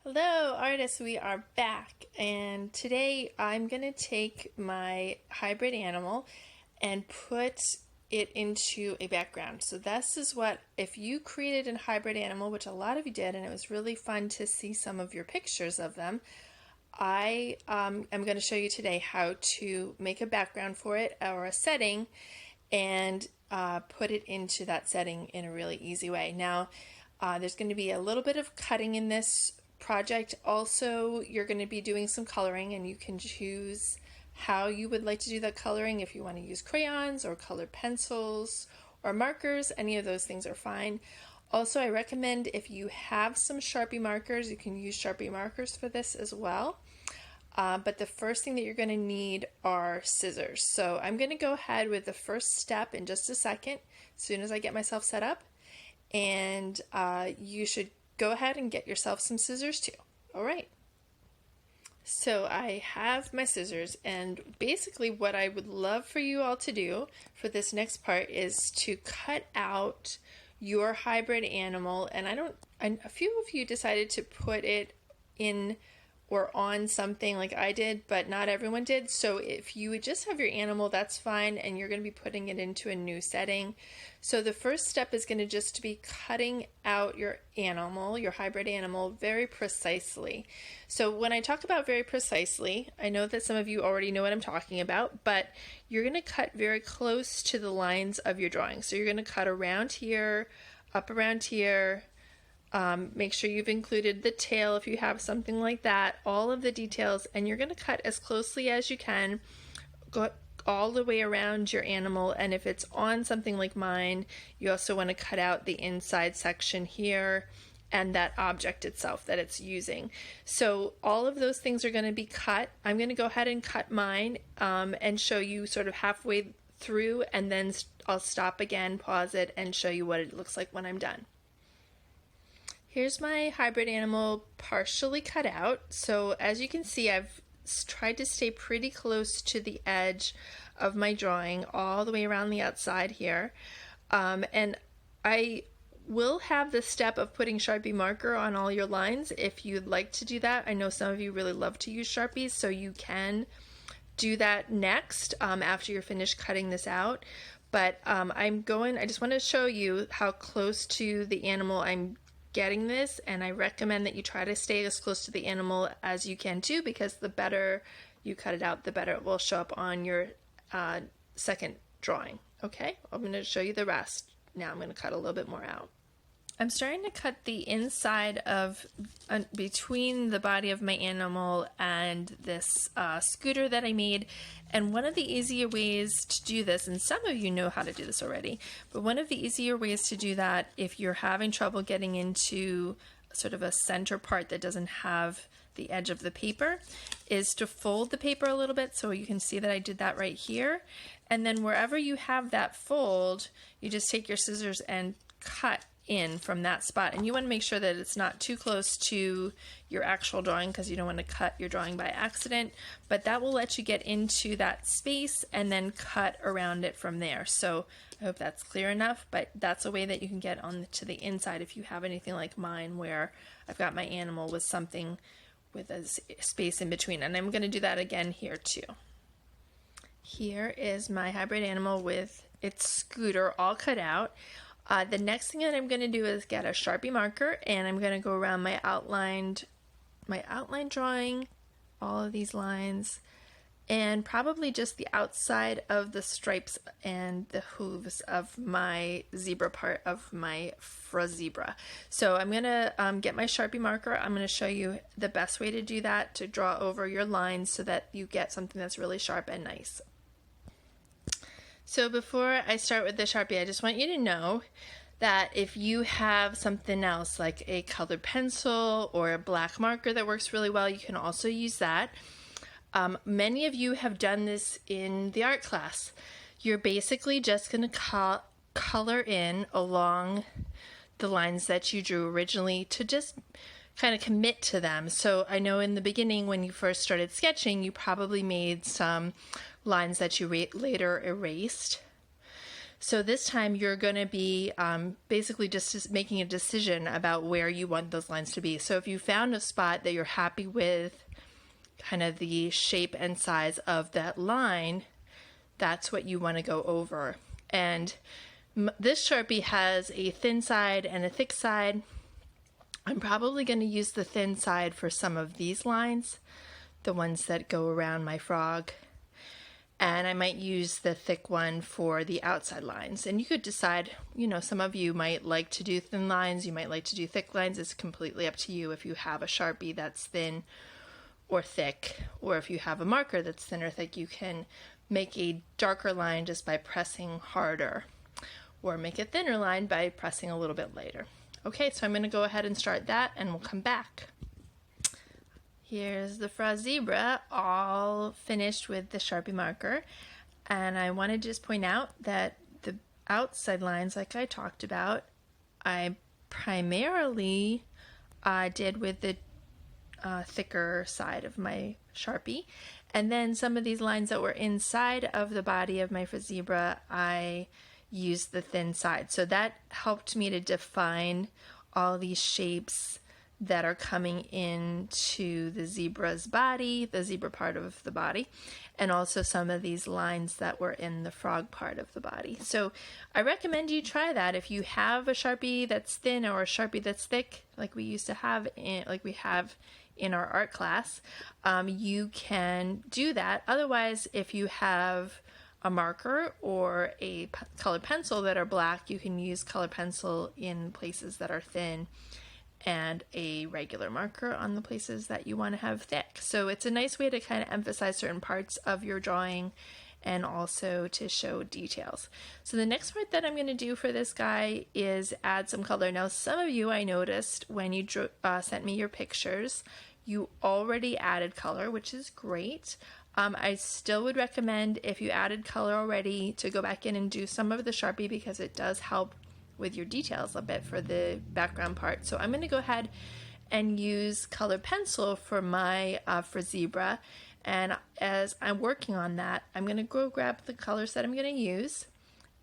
Hello, artists. We are back, and today I'm going to take my hybrid animal and put it into a background. So this is what, if you created a hybrid animal, which a lot of you did, and it was really fun to see some of your pictures of them, I am going to show you today how to make a background for it or a setting and put it into that setting in a really easy way. Now, there's going to be a little bit of cutting in this project. Also, you're going to be doing some coloring, and you can choose how you would like to do that coloring. If you want to use crayons or colored pencils or markers, any of those things are fine. Also, I recommend if you have some Sharpie markers, you can use Sharpie markers for this as well. But the first thing that you're going to need are scissors. So I'm going to go ahead with the first step in just a second, as soon as I get myself set up. And you should go ahead and get yourself some scissors too. All right. So I have my scissors, and basically what I would love for you all to do for this next part is to cut out your hybrid animal. And a few of you decided to put it in or on something like I did, but not everyone did. So if you would just have your animal, that's fine, and you're going to be putting it into a new setting. So the first step is going to just be cutting out your animal, your hybrid animal, very precisely. So when I talk about very precisely, I know that some of you already know what I'm talking about, but you're going to cut very close to the lines of your drawing. So you're going to cut around here, up around here. Make sure you've included the tail if you have something like that, all of the details, and you're going to cut as closely as you can, go all the way around your animal. And if it's on something like mine, you also want to cut out the inside section here and that object itself that it's using. So all of those things are going to be cut. I'm going to go ahead and cut mine and show you sort of halfway through, and then I'll stop again, pause it, and show you what it looks like when I'm done. Here's my hybrid animal partially cut out. So as you can see, I've tried to stay pretty close to the edge of my drawing all the way around the outside here. And I will have the step of putting Sharpie marker on all your lines if you'd like to do that. I know some of you really love to use Sharpies, so you can do that next after you're finished cutting this out. But I just want to show you how close to the animal I'm getting this, and I recommend that you try to stay as close to the animal as you can too, because the better you cut it out, the better it will show up on your second drawing. Okay, I'm going to show you the rest. Now I'm going to cut a little bit more out. I'm starting to cut the inside of between the body of my animal and this scooter that I made. And one of the easier ways to do this, and some of you know how to do this already, but one of the easier ways to do that if you're having trouble getting into sort of a center part that doesn't have the edge of the paper is to fold the paper a little bit. So you can see that I did that right here. And then wherever you have that fold, you just take your scissors and cut in from that spot, and you want to make sure that it's not too close to your actual drawing, because you don't want to cut your drawing by accident, but that will let you get into that space and then cut around it from there. So I hope that's clear enough, but that's a way that you can get on to the inside if you have anything like mine where I've got my animal with something with a space in between. And I'm going to do that again here too. Here is my hybrid animal with its scooter all cut out. The next thing that I'm going to do is get a Sharpie marker, and I'm going to go around my outline drawing, all of these lines, and probably just the outside of the stripes and the hooves of my zebra part of my zebra. So I'm going to get my Sharpie marker. I'm going to show you the best way to do that, to draw over your lines so that you get something that's really sharp and nice. So before I start with the Sharpie, I just want you to know that if you have something else like a colored pencil or a black marker that works really well, you can also use that. Many of you have done this in the art class. You're basically just going to color in along the lines that you drew originally to just kind of commit to them. So I know in the beginning when you first started sketching, you probably made some lines that you later erased. So this time you're going to be basically just making a decision about where you want those lines to be. So if you found a spot that you're happy with, kind of the shape and size of that line, that's what you want to go over. And this Sharpie has a thin side and a thick side. I'm probably going to use the thin side for some of these lines, the ones that go around my frog. And I might use the thick one for the outside lines. And you could decide, some of you might like to do thin lines, you might like to do thick lines. It's completely up to you if you have a Sharpie that's thin or thick, or if you have a marker that's thin or thick, you can make a darker line just by pressing harder, or make a thinner line by pressing a little bit later. Okay, so I'm going to go ahead and start that, and we'll come back. Here's the Frog Zebra all finished with the Sharpie marker, and I want to just point out that the outside lines, like I talked about, I primarily did with the thicker side of my Sharpie, and then some of these lines that were inside of the body of my Zebra, I used the thin side. So that helped me to define all these shapes that are coming into the zebra's body, the zebra part of the body, and also some of these lines that were in the frog part of the body. So I recommend you try that. If you have a Sharpie that's thin or a Sharpie that's thick, like we used to have, like we have in our art class, you can do that. Otherwise, if you have a marker or a colored pencil that are black, you can use colored pencil in places that are thin, and a regular marker on the places that you want to have thick. So it's a nice way to kind of emphasize certain parts of your drawing and also to show details. So the next part that I'm going to do for this guy is add some color. Now, some of you, I noticed when you sent me your pictures, you already added color, which is great. I still would recommend, if you added color already, to go back in and do some of the Sharpie, because it does help with your details a bit for the background part. So I'm going to go ahead and use colored pencil for my for zebra, and as I'm working on that, I'm going to go grab the colors that I'm going to use,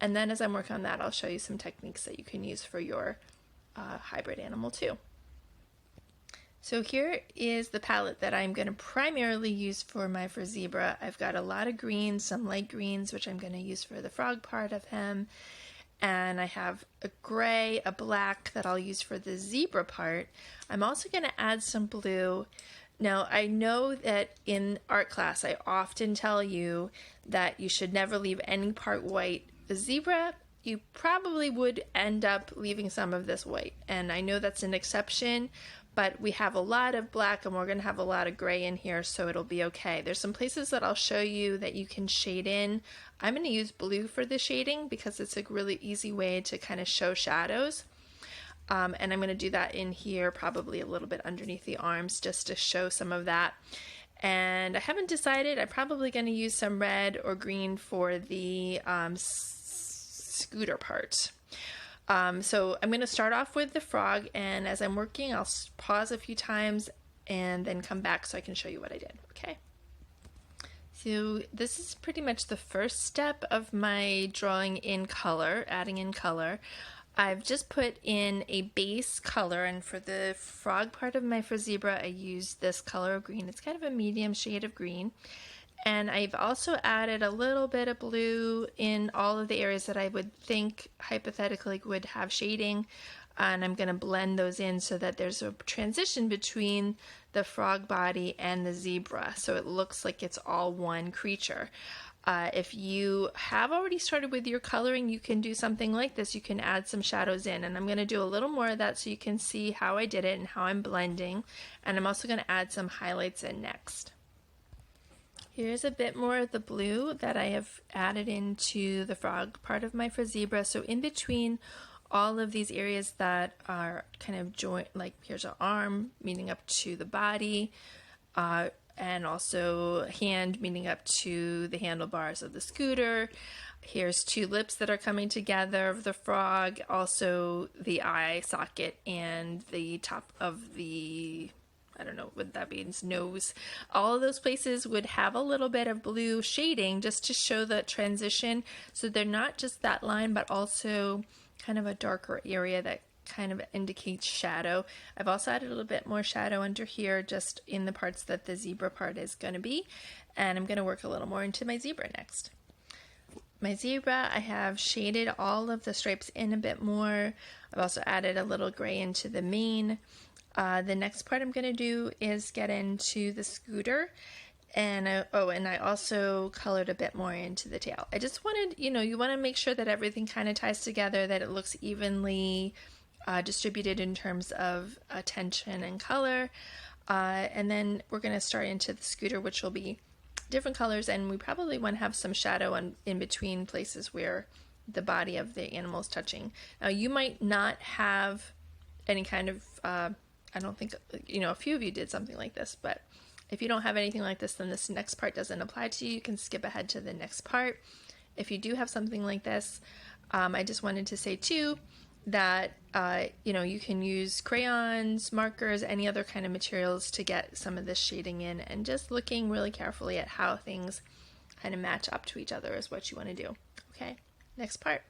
and then as I'm working on that, I'll show you some techniques that you can use for your hybrid animal too. So here is the palette that I'm going to primarily use for my zebra. I've got a lot of greens, some light greens, which I'm going to use for the frog part of him. And I have a gray, a black that I'll use for the zebra part. I'm also going to add some blue. Now, I know that in art class, I often tell you that you should never leave any part white. The zebra, you probably would end up leaving some of this white. And I know that's an exception, but we have a lot of black and we're going to have a lot of gray in here, so it'll be okay. There's some places that I'll show you that you can shade in. I'm going to use blue for the shading because it's a really easy way to kind of show shadows. And I'm going to do that in here, probably a little bit underneath the arms, just to show some of that. And I haven't decided. I'm probably going to use some red or green for the scooter part. So I'm going to start off with the frog, and as I'm working, I'll pause a few times and then come back so I can show you what I did. Okay. So this is pretty much the first step of my drawing in color, adding in color. I've just put in a base color, and for the frog part of my zebra, I used this color of green. It's kind of a medium shade of green. And I've also added a little bit of blue in all of the areas that I would think hypothetically would have shading. And I'm going to blend those in so that there's a transition between the frog body and the zebra, so it looks like it's all one creature. If you have already started with your coloring, you can do something like this. You can add some shadows in, and I'm going to do a little more of that so you can see how I did it and how I'm blending. And I'm also going to add some highlights in next. Here's a bit more of the blue that I have added into the frog part of my zebra. So in between all of these areas that are kind of joint, like here's an arm meeting up to the body, and also hand meeting up to the handlebars of the scooter. Here's two lips that are coming together of the frog, also the eye socket and the top of the I don't know what that means, nose. All of those places would have a little bit of blue shading just to show the transition. So they're not just that line, but also kind of a darker area that kind of indicates shadow. I've also added a little bit more shadow under here just in the parts that the zebra part is going to be. And I'm going to work a little more into my zebra next. My zebra, I have shaded all of the stripes in a bit more. I've also added a little gray into the mane. The next part I'm going to do is get into the scooter, and I also colored a bit more into the tail. I just wanted, you want to make sure that everything kind of ties together, that it looks evenly distributed in terms of attention and color. And then we're going to start into the scooter, which will be different colors, and we probably want to have some shadow in between places where the body of the animal is touching. Now you might not have any kind of, I don't think, a few of you did something like this, but if you don't have anything like this, then this next part doesn't apply to you. You can skip ahead to the next part. If you do have something like this, I just wanted to say too that you can use crayons, markers, any other kind of materials to get some of this shading in, and just looking really carefully at how things kind of match up to each other is what you want to do. Okay, next part.